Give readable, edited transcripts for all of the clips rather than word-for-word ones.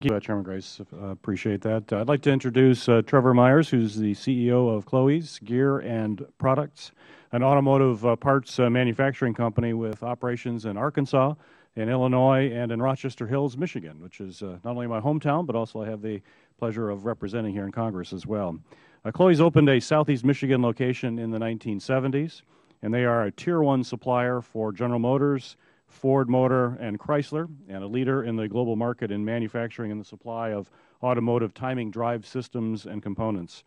Chairman Grace. Appreciate that. I'd like to introduce Trevor Myers, who's the CEO of Chloe's Gear and Products, an automotive parts manufacturing company with operations in Arkansas, in Illinois, and in Rochester Hills, Michigan, which is not only my hometown, but also I have the pleasure of representing here in Congress as well. Chloe's opened a Southeast Michigan location in the 1970s, and they are a Tier 1 supplier for General Motors, Ford Motor, and Chrysler, and a leader in the global market in manufacturing and the supply of automotive timing drive systems and components.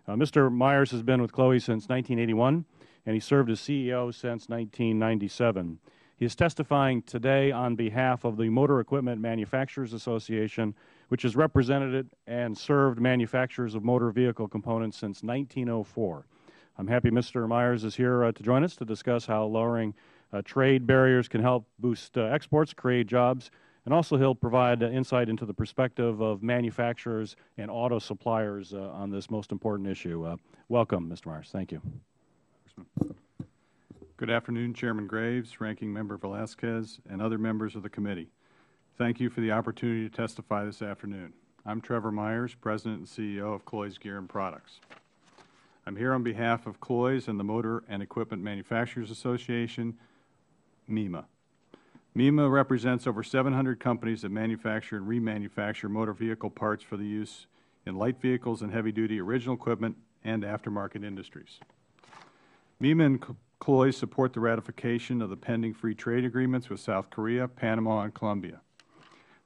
Mr. Myers has been with Chloe since 1981, and he served as CEO since 1997. He is testifying today on behalf of the Motor Equipment Manufacturers Association, which has represented and served manufacturers of motor vehicle components since 1904. I'm happy Mr. Myers is here to join us to discuss how lowering trade barriers can help boost exports, create jobs, and also he'll provide insight into the perspective of manufacturers and auto suppliers on this most important issue. Welcome, Mr. Myers. Thank you. Good afternoon, Chairman Graves, Ranking Member Velasquez, and other members of the committee. Thank you for the opportunity to testify this afternoon. I'm Trevor Myers, President and CEO of Chloe's Gear and Products. I'm here on behalf of Chloe's and the Motor and Equipment Manufacturers Association, MEMA. MEMA represents over 700 companies that manufacture and remanufacture motor vehicle parts for the use in light vehicles and heavy-duty original equipment and aftermarket industries. MEMA and Chloe's support the ratification of the pending free trade agreements with South Korea, Panama, and Colombia.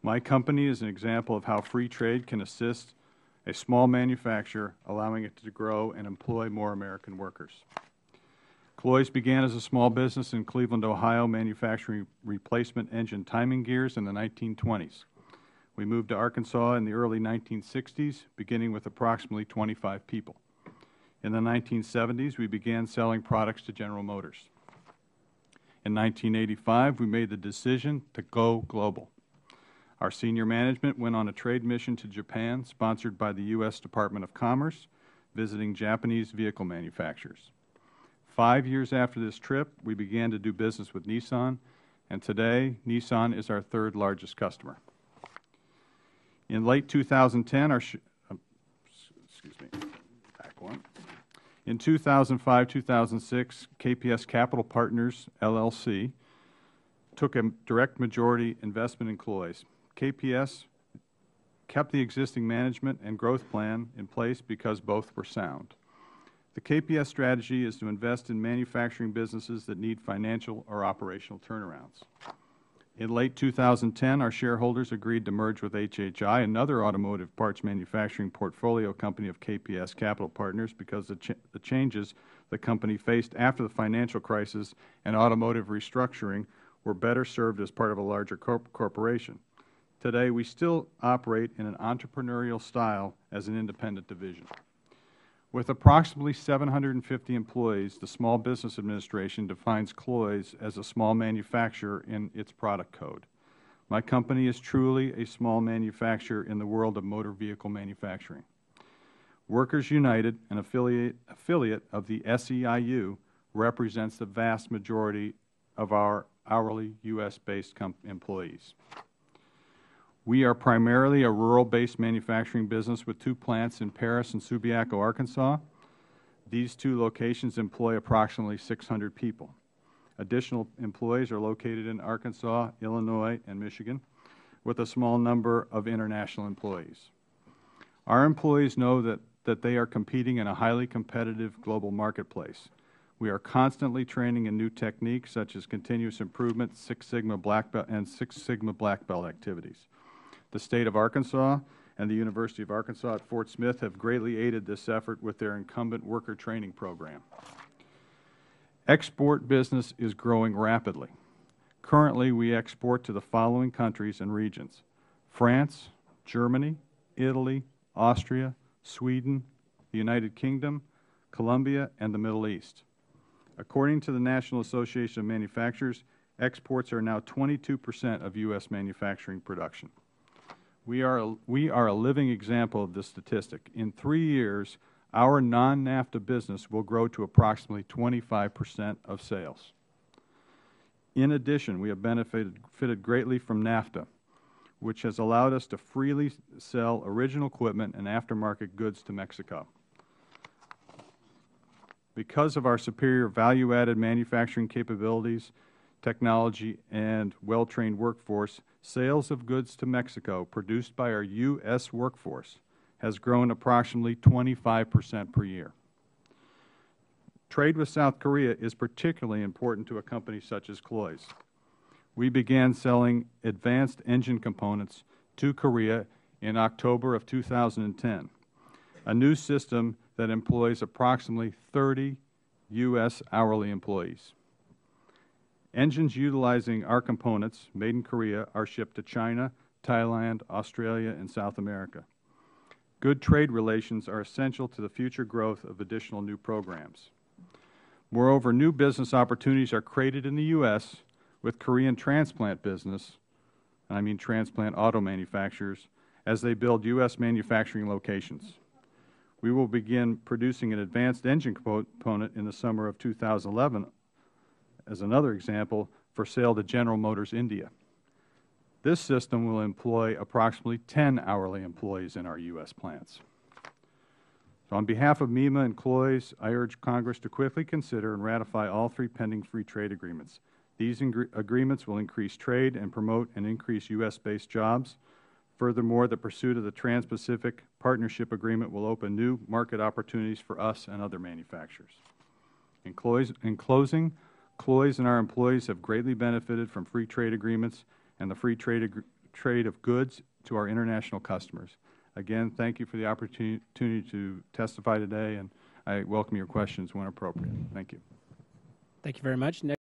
My company is an example of how free trade can assist a small manufacturer, allowing it to grow and employ more American workers. Chloe's began as a small business in Cleveland, Ohio, manufacturing replacement engine timing gears in the 1920s. We moved to Arkansas in the early 1960s, beginning with approximately 25 people. In the 1970s, we began selling products to General Motors. In 1985, we made the decision to go global. Our senior management went on a trade mission to Japan, sponsored by the U.S. Department of Commerce, visiting Japanese vehicle manufacturers. 5 years after this trip, we began to do business with Nissan, and today, Nissan is our third largest customer. In late 2010, In 2005-2006, KPS Capital Partners, LLC, took a direct majority investment in Chloe's. KPS kept the existing management and growth plan in place because both were sound. The KPS strategy is to invest in manufacturing businesses that need financial or operational turnarounds. In late 2010, our shareholders agreed to merge with HHI, another automotive parts manufacturing portfolio company of KPS Capital Partners, because the changes the company faced after the financial crisis and automotive restructuring were better served as part of a larger corporation. Today, we still operate in an entrepreneurial style as an independent division. With approximately 750 employees, the Small Business Administration defines Chloe's as a small manufacturer in its product code. My company is truly a small manufacturer in the world of motor vehicle manufacturing. Workers United, an affiliate of the SEIU, represents the vast majority of our hourly U.S.-based employees. We are primarily a rural-based manufacturing business with 2 plants in Paris and Subiaco, Arkansas. These 2 locations employ approximately 600 people. Additional employees are located in Arkansas, Illinois, and Michigan, with a small number of international employees. Our employees know that they are competing in a highly competitive global marketplace. We are constantly training in new techniques such as continuous improvement, Six Sigma Black Belt activities. The State of Arkansas and the University of Arkansas at Fort Smith have greatly aided this effort with their incumbent worker training program. Export business is growing rapidly. Currently, we export to the following countries and regions: France, Germany, Italy, Austria, Sweden, the United Kingdom, Colombia, and the Middle East. According to the National Association of Manufacturers, exports are now 22% of U.S. manufacturing production. We are a living example of this statistic. In 3 years, our non-NAFTA business will grow to approximately 25% of sales. In addition, we have benefited greatly from NAFTA. which has allowed us to freely sell original equipment and aftermarket goods to Mexico. Because of our superior value-added manufacturing capabilities, technology, and well-trained workforce, sales of goods to Mexico produced by our U.S. workforce has grown approximately 25% per year. Trade with South Korea is particularly important to a company such as Cloy's. We began selling advanced engine components to Korea in October of 2010, a new system that employs approximately 30 U.S. hourly employees. Engines utilizing our components, made in Korea, are shipped to China, Thailand, Australia, and South America. Good trade relations are essential to the future growth of additional new programs. Moreover, new business opportunities are created in the U.S. with Korean transplant business, and I mean transplant auto manufacturers, as they build U.S. manufacturing locations. We will begin producing an advanced engine component in the summer of 2011, as another example, for sale to General Motors India. This system will employ approximately 10 hourly employees in our U.S. plants. So on behalf of MEMA and Cloy's, I urge Congress to quickly consider and ratify all 3 pending free trade agreements. These agreements will increase trade and promote and increase U.S.-based jobs. Furthermore, the pursuit of the Trans-Pacific Partnership Agreement will open new market opportunities for us and other manufacturers. In closing, Cloy's and our employees have greatly benefited from free trade agreements and the free trade of goods to our international customers. Again, thank you for the opportunity to testify today, and I welcome your questions when appropriate. Thank you. Thank you very much.